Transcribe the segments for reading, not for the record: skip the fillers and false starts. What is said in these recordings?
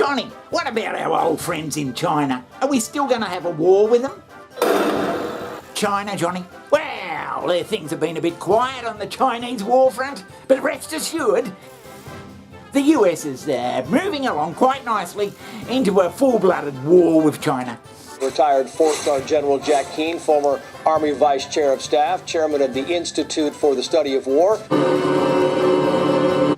Johnny, what about our old friends in China? Are we still going to have a war with them? China, Johnny? Well, things have been a bit quiet on the Chinese war front, but rest assured, the US is moving along quite nicely into a full-blooded war with China. Retired four-star General Jack Keane, former Army Vice Chair of Staff, Chairman of the Institute for the Study of War,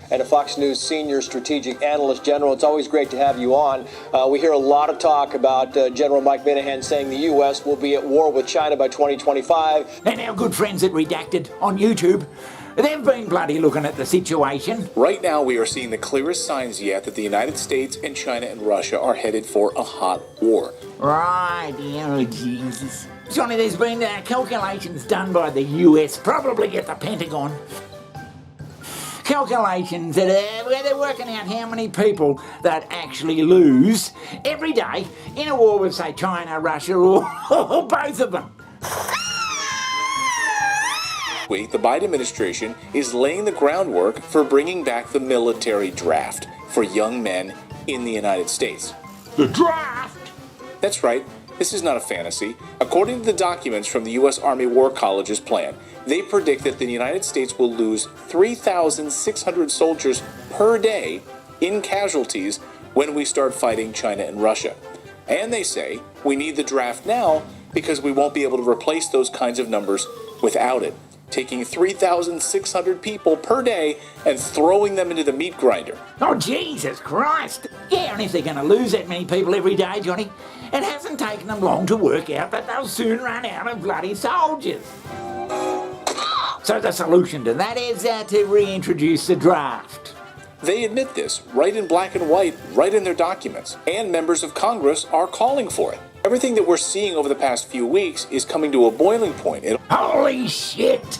and a Fox News Senior Strategic Analyst. General, it's always great to have you on. We hear a lot of talk about General Mike Minahan saying the U.S. will be at war with China by 2025. And our good friends at Redacted on YouTube, they've been bloody looking at the situation. Right now, we are seeing the clearest signs yet that the United States and China and Russia are headed for a hot war. Right, oh Jesus. Johnny, there's been calculations done by the US, probably at the Pentagon. Calculations that where they're working out how many people that actually lose every day in a war with, say, China, Russia, or both of them. The Biden administration is laying the groundwork for bringing back the military draft for young men in the United States. The draft? That's right. This is not a fantasy. According to the documents from the U.S. Army War College's plan, they predict that the United States will lose 3,600 soldiers per day in casualties when we start fighting China and Russia. And they say we need the draft now because we won't be able to replace those kinds of numbers without it. Taking 3,600 people per day and throwing them into the meat grinder. Oh, Jesus Christ! Yeah, and if they're going to lose that many people every day, Johnny, it hasn't taken them long to work out that they'll soon run out of bloody soldiers. So the solution to that is to reintroduce the draft. They admit this, right in black and white, right in their documents. And members of Congress are calling for it. Everything that we're seeing over the past few weeks is coming to a boiling point. Holy shit!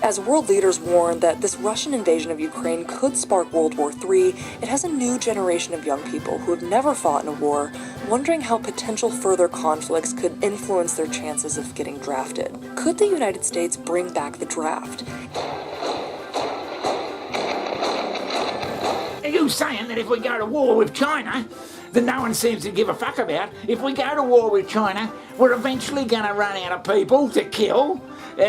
As world leaders warn that this Russian invasion of Ukraine could spark World War III, it has a new generation of young people who have never fought in a war, wondering how potential further conflicts could influence their chances of getting drafted. Could the United States bring back the draft? Are you saying that if we go to war with China, that no one seems to give a fuck about, if we go to war with China, we're eventually going to run out of people to kill,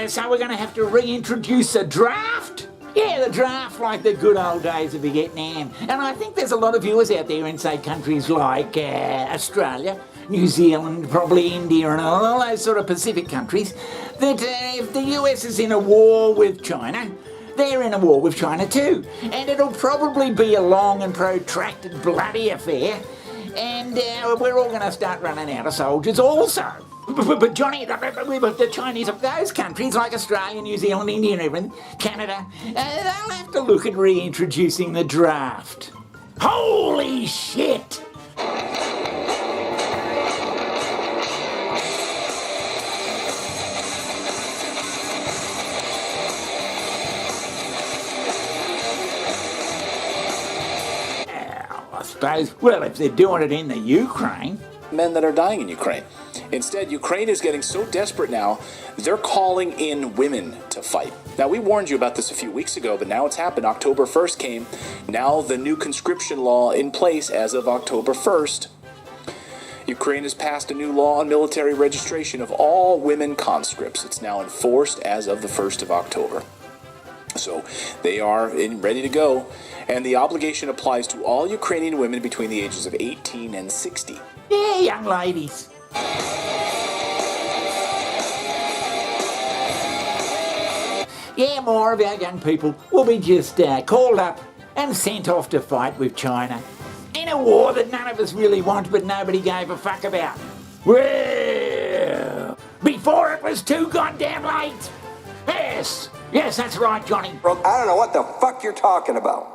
so we're going to have to reintroduce a draft? Yeah, the draft like the good old days of Vietnam. And I think there's a lot of viewers out there in, say, countries like Australia, New Zealand, probably India and all those sort of Pacific countries, that if the US is in a war with China, they're in a war with China too. And it'll probably be a long and protracted bloody affair. And we're all going to start running out of soldiers also. But Johnny, the Chinese of those countries, like Australia, New Zealand, India and everything, Canada, they'll have to look at reintroducing the draft. Holy shit! I suppose, well, if they're doing it in the Ukraine. Men that are dying in Ukraine. Instead, Ukraine is getting so desperate now, they're calling in women to fight. Now, we warned you about this a few weeks ago, but now it's happened. October 1st came. Now the new conscription law in place as of October 1st. Ukraine has passed a new law on military registration of all women conscripts. It's now enforced as of the 1st of October. So they are ready to go. And the obligation applies to all Ukrainian women between the ages of 18 and 60. Yeah, young ladies. Yeah, more of our young people will be just called up and sent off to fight with China in a war that none of us really want, but nobody gave a fuck about. Well, before it was too goddamn late. Yes, that's right, Johnny. I don't know what the fuck you're talking about.